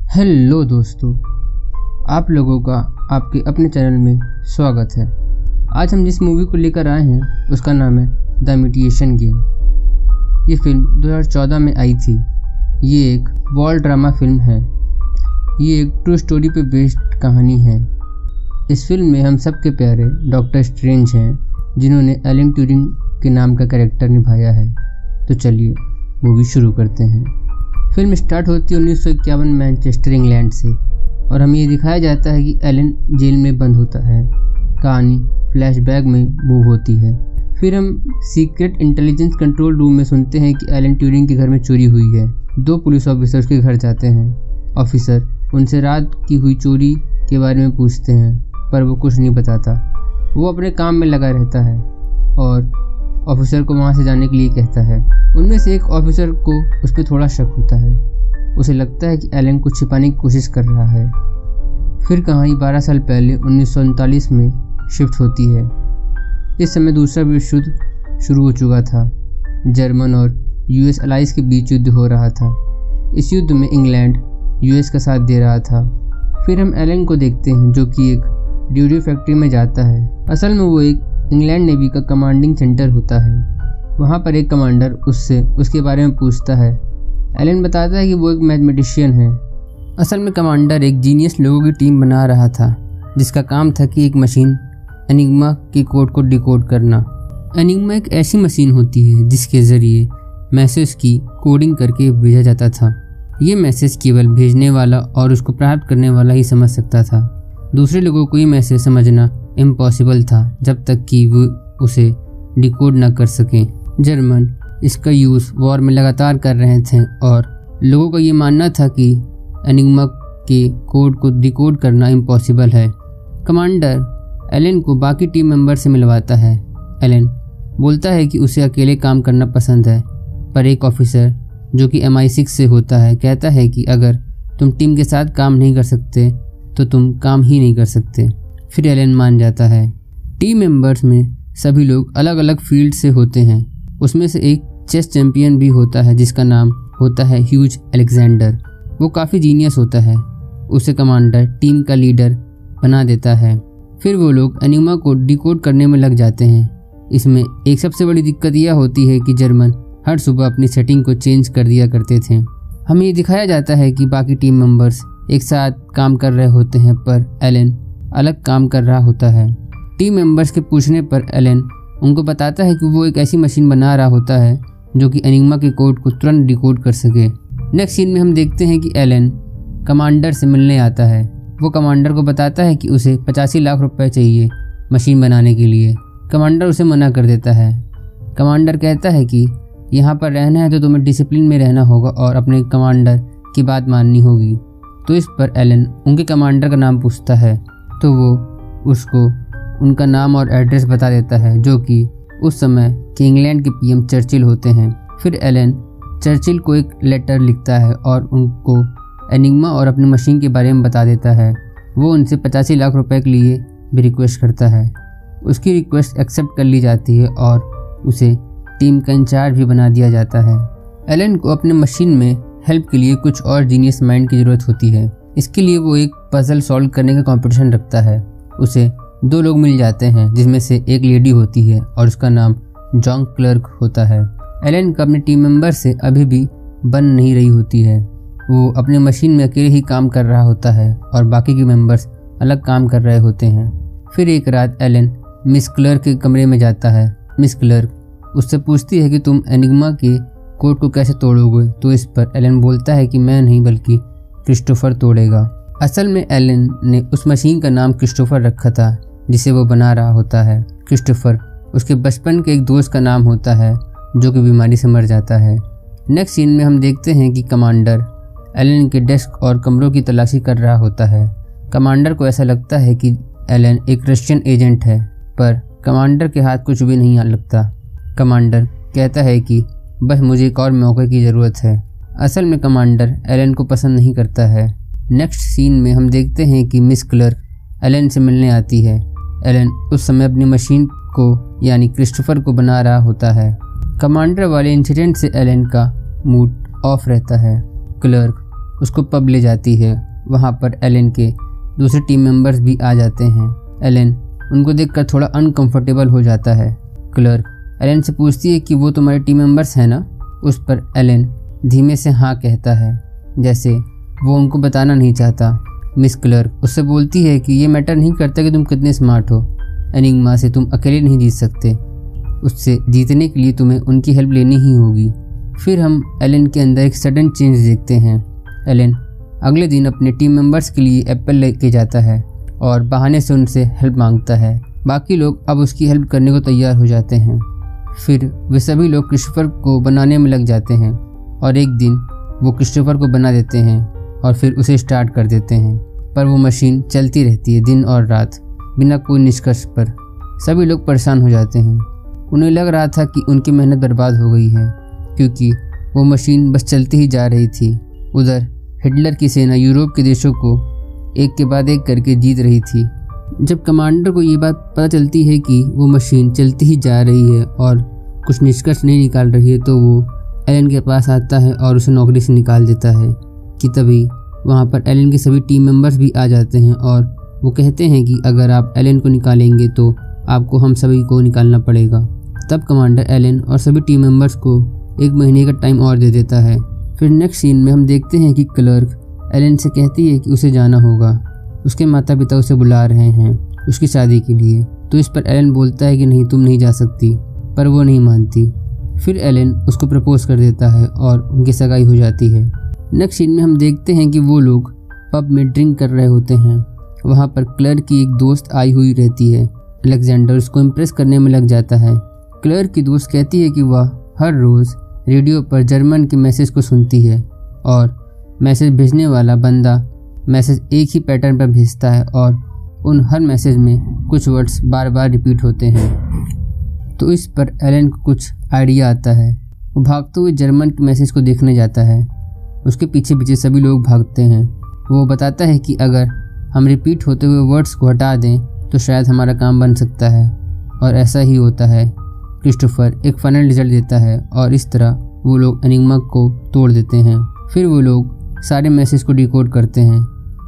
Hello दोस्तों, आप लोगों का आपके अपने चैनल में स्वागत है। आज हम जिस मूवी को लेकर आए हैं उसका नाम है द इमिटेशन गेम। ये फिल्म 2014 में आई थी। ये एक वॉर ड्रामा फिल्म है। ये एक ट्रू स्टोरी पे बेस्ड कहानी है। इस फिल्म में हम सबके प्यारे डॉक्टर स्ट्रेंज हैं, जिन्होंने एलन ट्यूरिंग के नाम का कैरेक्टर निभाया है। तो चलिए मूवी शुरू करते हैं। फिल्म स्टार्ट होती है 1951 मैनचेस्टर इंग्लैंड से और हमें ये दिखाया जाता है कि एलन जेल में बंद होता है। कहानी फ्लैशबैक में मूव होती है। फिर हम सीक्रेट इंटेलिजेंस कंट्रोल रूम में सुनते हैं कि एलन ट्यूरिंग के घर में चोरी हुई है। 2 पुलिस ऑफिसर्स के घर जाते हैं। ऑफिसर उनसे रात की हुई चोरी के बारे में पूछते हैं, पर वो कुछ नहीं बताता। वो अपने काम में लगा रहता है और ऑफिसर को वहाँ से जाने के लिए कहता है। उनमें से एक ऑफिसर को उस पर थोड़ा शक होता है। उसे लगता है कि एलन कुछ छिपाने की कोशिश कर रहा है। फिर कहानी 12 साल पहले 1939 में शिफ्ट होती है। इस समय दूसरा विश्व युद्ध शुरू हो चुका था। जर्मन और यूएस अलाइज के बीच युद्ध हो रहा था। इस युद्ध में इंग्लैंड यूएस का साथ दे रहा था। फिर हम एलन को देखते हैं, जो कि एक ड्यूरी फैक्ट्री में जाता है। असल में वो एक इंग्लैंड नेवी का कमांडिंग सेंटर होता है। वहाँ पर एक कमांडर उससे उसके बारे में पूछता है। एलन बताता है कि वो एक मैथमेटिशियन है। असल में कमांडर एक जीनियस लोगों की टीम बना रहा था, जिसका काम था कि एक मशीन एनिग्मा के कोड को डिकोड करना। एनिग्मा एक ऐसी मशीन होती है जिसके ज़रिए मैसेज की कोडिंग करके भेजा जाता था। ये मैसेज केवल भेजने वाला और उसको प्राप्त करने वाला ही समझ सकता था। दूसरे लोगों को ये मैसेज समझना इम्पॉसिबल था जब तक कि वो उसे डिकोड न कर सकें। जर्मन इसका यूज़ वॉर में लगातार कर रहे थे और लोगों का ये मानना था कि एनिग्मा के कोड को डिकोड करना इम्पॉसिबल है। कमांडर एलन को बाकी टीम मेंबर से मिलवाता है। एलन बोलता है कि उसे अकेले काम करना पसंद है, पर एक ऑफिसर जो कि MI6 से होता है कहता है कि अगर तुम टीम के साथ काम नहीं कर सकते तो तुम काम ही नहीं कर सकते। फिर एलन मान जाता है। टीम मेंबर्स में सभी लोग अलग अलग फील्ड से होते हैं। उसमें से एक चेस चैंपियन भी होता है जिसका नाम होता है ह्यूज अलेक्जेंडर। वो काफ़ी जीनियस होता है। उसे कमांडर टीम का लीडर बना देता है। फिर वो लोग एनिग्मा को डिकोड करने में लग जाते हैं। इसमें एक सबसे बड़ी दिक्कत यह होती है कि जर्मन हर सुबह अपनी सेटिंग को चेंज कर दिया करते थे। हमें ये दिखाया जाता है कि बाकी टीम मेंबर्स एक साथ काम कर रहे होते हैं, पर एलन अलग काम कर रहा होता है। टीम मेंबर्स के पूछने पर एलन उनको बताता है कि वो एक ऐसी मशीन बना रहा होता है जो कि एनिग्मा के कोड को तुरंत डिकोड कर सके। नेक्स्ट सीन में हम देखते हैं कि एलन कमांडर से मिलने आता है। वो कमांडर को बताता है कि उसे 85 लाख रुपए चाहिए मशीन बनाने के लिए। कमांडर उसे मना कर देता है। कमांडर कहता है कि यहाँ पर रहना है तो तुम्हें डिसिप्लिन में रहना होगा और अपने कमांडर की बात माननी होगी। तो इस पर एलन उनके कमांडर का नाम पूछता है, तो वो उसको उनका नाम और एड्रेस बता देता है, जो कि उस समय के इंग्लैंड के PM चर्चिल होते हैं। फिर एलन चर्चिल को एक लेटर लिखता है और उनको एनिग्मा और अपनी मशीन के बारे में बता देता है। वो उनसे 85 लाख रुपए के लिए भी रिक्वेस्ट करता है। उसकी रिक्वेस्ट एक्सेप्ट कर ली जाती है और उसे टीम का इंचार्ज भी बना दिया जाता है। एलन को अपने मशीन में हेल्प के लिए कुछ और जीनियस माइंड की ज़रूरत होती है। इसके लिए वो एक पजल सॉल्व करने का कंपटीशन रखता है। उसे 2 लोग मिल जाते हैं, जिसमें से एक लेडी होती है और उसका नाम जॉन क्लर्क होता है। एलन का अपने टीम मेंबर से अभी भी बन नहीं रही होती है। वो अपने मशीन में अकेले ही काम कर रहा होता है और बाकी के मेंबर्स अलग काम कर रहे होते हैं। फिर एक रात एलन मिस क्लर्क के कमरे में जाता है। मिस क्लर्क उससे पूछती है कि तुम एनिग्मा के कोड को कैसे तोड़ोगे। तो इस पर एलन बोलता है कि मैं नहीं बल्कि क्रिस्टोफर तोड़ेगा। असल में एलन ने उस मशीन का नाम क्रिस्टोफर रखा था जिसे वो बना रहा होता है। क्रिस्टोफर उसके बचपन के एक दोस्त का नाम होता है जो कि बीमारी से मर जाता है। नेक्स्ट सीन में हम देखते हैं कि कमांडर एलन के डेस्क और कमरों की तलाशी कर रहा होता है। कमांडर को ऐसा लगता है कि एलन एक रशियन एजेंट है, पर कमांडर के हाथ कुछ भी नहीं लगता। कमांडर कहता है कि बस मुझे एक और मौके की ज़रूरत है। असल में कमांडर एलन को पसंद नहीं करता है। नेक्स्ट सीन में हम देखते हैं कि मिस क्लर्क एलन से मिलने आती है। एलन उस समय अपनी मशीन को यानी क्रिस्टोफर को बना रहा होता है। कमांडर वाले इंसिडेंट से एलन का मूड ऑफ रहता है। क्लर्क उसको पब ले जाती है। वहाँ पर एलन के दूसरे टीम मेंबर्स भी आ जाते हैं। एलन उनको देखकर थोड़ा अनकंफर्टेबल हो जाता है। क्लर्क एलन से पूछती है कि वो तुम्हारे टीम मेंबर्स हैं ना। उस पर एलन धीमे से हाँ कहता है, जैसे वो उनको बताना नहीं चाहता। मिस क्लर्क उससे बोलती है कि ये मैटर नहीं करता कि तुम कितने स्मार्ट हो, एनिग्मा से तुम अकेले नहीं जीत सकते, उससे जीतने के लिए तुम्हें उनकी हेल्प लेनी ही होगी। फिर हम एलन के अंदर एक सडन चेंज देखते हैं। एलन अगले दिन अपने टीम मेंबर्स के लिए एप्पल लेके जाता है और बहाने से उनसे हेल्प मांगता है। बाकी लोग अब उसकी हेल्प करने को तैयार हो जाते हैं। फिर वे सभी लोग क्रिस्टोफर को बनाने में लग जाते हैं और एक दिन वो क्रिस्टोफर को बना देते हैं और फिर उसे स्टार्ट कर देते हैं। पर वो मशीन चलती रहती है दिन और रात बिना कोई निष्कर्ष पर। सभी लोग परेशान हो जाते हैं। उन्हें लग रहा था कि उनकी मेहनत बर्बाद हो गई है, क्योंकि वो मशीन बस चलती ही जा रही थी। उधर हिटलर की सेना यूरोप के देशों को एक के बाद एक करके जीत रही थी। जब कमांडर को ये बात पता चलती है कि वो मशीन चलती ही जा रही है और कुछ निष्कर्ष नहीं निकाल रही है, तो वो एलन के पास आता है और उसे नौकरी से निकाल देता है। कि तभी वहाँ पर एलन के सभी टीम मेंबर्स भी आ जाते हैं और वो कहते हैं कि अगर आप एलन को निकालेंगे तो आपको हम सभी को निकालना पड़ेगा। तब कमांडर एलन और सभी टीम मेंबर्स को 1 महीने का टाइम और दे देता है। फिर नेक्स्ट सीन में हम देखते हैं कि क्लर्क एलन से कहती है कि उसे जाना होगा, उसके माता पिता उसे बुला रहे हैं उसकी शादी के लिए। तो इस पर एलन बोलता है कि नहीं, तुम नहीं जा सकती, पर वो नहीं मानती। फिर एलन उसको प्रपोज कर देता है और उनकी सगाई हो जाती है। नेक्स्ट सीन में हम देखते हैं कि वो लोग पब में ड्रिंक कर रहे होते हैं। वहाँ पर क्लर्क की एक दोस्त आई हुई रहती है। अलेक्जेंडर उसको इम्प्रेस करने में लग जाता है। क्लर्क की दोस्त कहती है कि वह हर रोज़ रेडियो पर जर्मन के मैसेज को सुनती है और मैसेज भेजने वाला बंदा मैसेज एक ही पैटर्न पर भेजता है और उन हर मैसेज में कुछ वर्ड्स बार बार रिपीट होते हैं। तो इस पर एलन को कुछ आइडिया आता है। वो भागते हुए जर्मन के मैसेज को देखने जाता है। उसके पीछे पीछे सभी लोग भागते हैं। वो बताता है कि अगर हम रिपीट होते हुए वर्ड्स को हटा दें तो शायद हमारा काम बन सकता है, और ऐसा ही होता है। क्रिस्टोफर एक फाइनल रिजल्ट देता है और इस तरह वो लोग एनिग्मा को तोड़ देते हैं। फिर वो लोग सारे मैसेज को डिकोड करते हैं।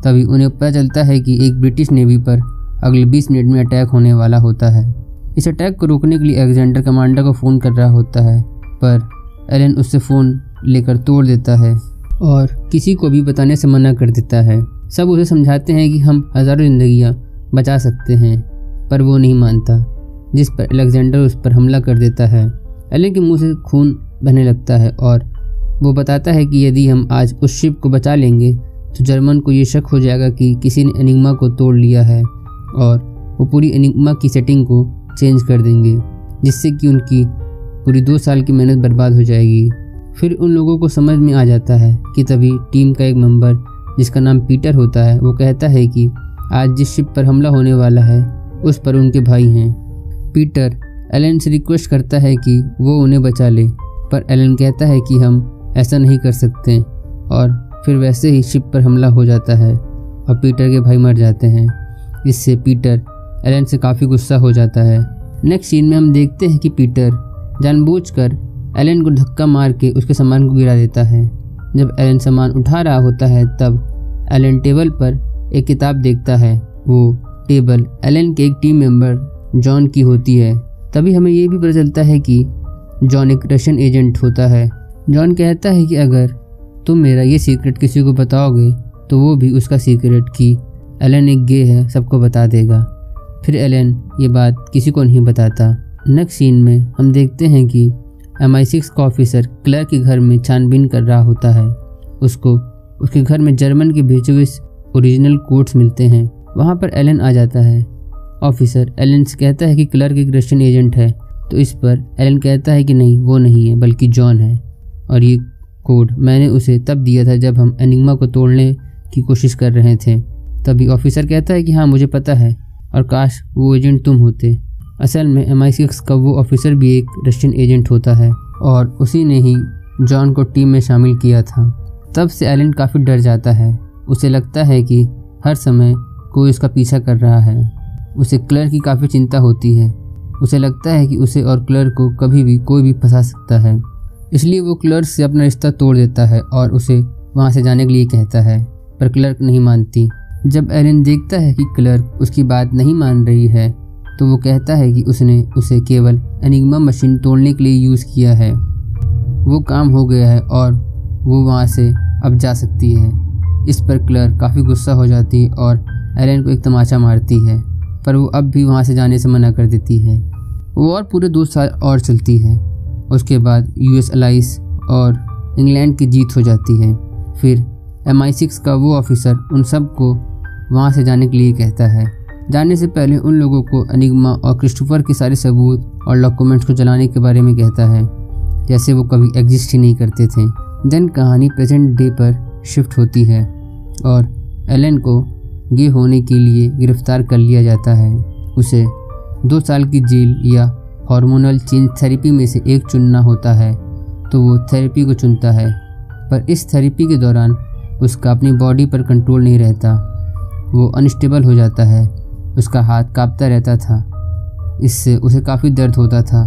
तभी उन्हें पता चलता है कि एक ब्रिटिश नेवी पर अगले 20 मिनट में अटैक होने वाला होता है। इस अटैक को रोकने के लिए अलेक्जेंडर कमांडर को फ़ोन कर रहा होता है, पर एलन उससे फ़ोन लेकर तोड़ देता है और किसी को भी बताने से मना कर देता है। सब उसे समझाते हैं कि हम हज़ारों जिंदगियां बचा सकते हैं, पर वो नहीं मानता, जिस पर अलेक्जेंडर उस पर हमला कर देता है। एलन के मुंह से खून बहने लगता है और वो बताता है कि यदि हम आज उस शिप को बचा लेंगे तो जर्मन को ये शक हो जाएगा कि किसी ने एनिग्मा को तोड़ लिया है और वो पूरी एनिग्मा की सेटिंग को चेंज कर देंगे, जिससे कि उनकी पूरी 2 साल की मेहनत बर्बाद हो जाएगी। फिर उन लोगों को समझ में आ जाता है कि तभी टीम का एक मेंबर जिसका नाम पीटर होता है, वो कहता है कि आज जिस शिप पर हमला होने वाला है उस पर उनके भाई हैं। पीटर एलन से रिक्वेस्ट करता है कि वो उन्हें बचा ले, पर एलन कहता है कि हम ऐसा नहीं कर सकते, और फिर वैसे ही शिप पर हमला हो जाता है और पीटर के भाई मर जाते हैं। इससे पीटर एलन से काफ़ी गुस्सा हो जाता है। नेक्स्ट सीन में हम देखते हैं कि पीटर जानबूझकर एलन को धक्का मार के उसके सामान को गिरा देता है। जब एलन सामान उठा रहा होता है तब एलन टेबल पर एक किताब देखता है। वो टेबल एलन के एक टीम मेंबर जॉन की होती है। तभी हमें ये भी पता चलता है कि जॉन एक रशियन एजेंट होता है। जॉन कहता है कि अगर तुम मेरा ये सीक्रेट किसी को बताओगे तो वो भी उसका सीक्रेट कि एलन एक गे है सबको बता देगा। फिर एलन ये बात किसी को नहीं बताता। नेक्स्ट सीन में हम देखते हैं कि MI6 का ऑफिसर क्लर्क के घर में छानबीन कर रहा होता है। उसको उसके घर में जर्मन के भेजे हुए ओरिजिनल कोड्स मिलते हैं। वहाँ पर एलन आ जाता है। ऑफिसर एलन से कहता है कि क्लर्क एक रशियन एजेंट है, तो इस पर एलन कहता है कि नहीं, वो नहीं है बल्कि जॉन है, और ये कोड मैंने उसे तब दिया था जब हम एनिग्मा को तोड़ने की कोशिश कर रहे थे। तभी ऑफिसर कहता है कि हाँ मुझे पता है, और काश वो एजेंट तुम होते। असल में MI6 का वो ऑफिसर भी एक रशियन एजेंट होता है और उसी ने ही जॉन को टीम में शामिल किया था। तब से एलन काफ़ी डर जाता है। उसे लगता है कि हर समय कोई उसका पीछा कर रहा है। उसे क्लर्क की काफ़ी चिंता होती है। उसे लगता है कि उसे और क्लर्क को कभी भी कोई भी फंसा सकता है, इसलिए वो क्लर्क से अपना रिश्ता तोड़ देता है और उसे वहाँ से जाने के लिए कहता है, पर क्लर्क नहीं मानती। जब एलन देखता है कि क्लर्क उसकी बात नहीं मान रही है तो वो कहता है कि उसने उसे केवल एनिग्मा मशीन तोड़ने के लिए यूज़ किया है, वो काम हो गया है और वो वहाँ से अब जा सकती है। इस पर क्लर्क काफ़ी गुस्सा हो जाती है और एलन को एक तमाचा मारती है, पर वो अब भी वहाँ से जाने से मना कर देती है। वो और पूरे 2 साल और चलती है। उसके बाद यूएस अलाइस और इंग्लैंड की जीत हो जाती है। फिर MI6 का वो ऑफिसर उन सब को वहाँ से जाने के लिए कहता है। जाने से पहले उन लोगों को एनिग्मा और क्रिस्टोफर के सारे सबूत और डॉक्यूमेंट्स को जलाने के बारे में कहता है, जैसे वो कभी एग्जिस्ट ही नहीं करते थे। देन कहानी प्रेजेंट डे पर शिफ्ट होती है और एलन को गे होने के लिए गिरफ्तार कर लिया जाता है। उसे 2 साल की जेल या हार्मोनल चेंज थेरेपी में से एक चुनना होता है, तो वो थेरेपी को चुनता है। पर इस थेरेपी के दौरान उसका अपनी बॉडी पर कंट्रोल नहीं रहता। वो अनस्टेबल हो जाता है, उसका हाथ कांपता रहता था, इससे उसे काफ़ी दर्द होता था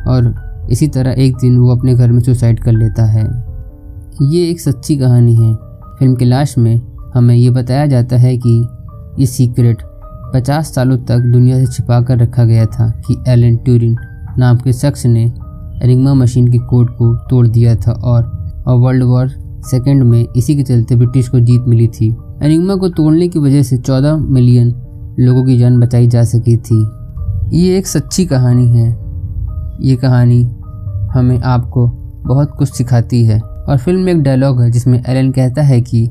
और इसी तरह एक दिन वो अपने घर में सुसाइड कर लेता है। ये एक सच्ची कहानी है। फिल्म के लास्ट में हमें ये बताया जाता है कि ये सीक्रेट 50 सालों तक दुनिया से छिपा कर रखा गया था कि एलन ट्यूरिंग नाम के शख्स ने एनिग्मा मशीन के कोड को तोड़ दिया था और वर्ल्ड वॉर सेकेंड में इसी के चलते ब्रिटिश को जीत मिली थी। एनिग्मा को तोड़ने की वजह से 14 मिलियन लोगों की जान बचाई जा सकी थी। ये एक सच्ची कहानी है। ये कहानी हमें आपको बहुत कुछ सिखाती है। और फिल्म में एक डायलॉग है जिसमें एलन कहता है कि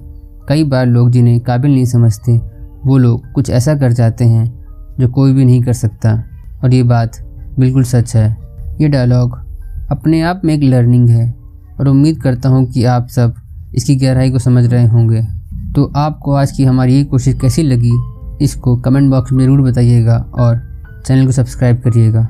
कई बार लोग जिन्हें काबिल नहीं समझते वो लोग कुछ ऐसा कर जाते हैं जो कोई भी नहीं कर सकता, और ये बात बिल्कुल सच है। ये डायलॉग अपने आप में एक लर्निंग है और उम्मीद करता हूँ कि आप सब इसकी गहराई को समझ रहे होंगे। तो आपको आज की हमारी ये कोशिश कैसी लगी इसको कमेंट बॉक्स में ज़रूर बताइएगा और चैनल को सब्सक्राइब करिएगा।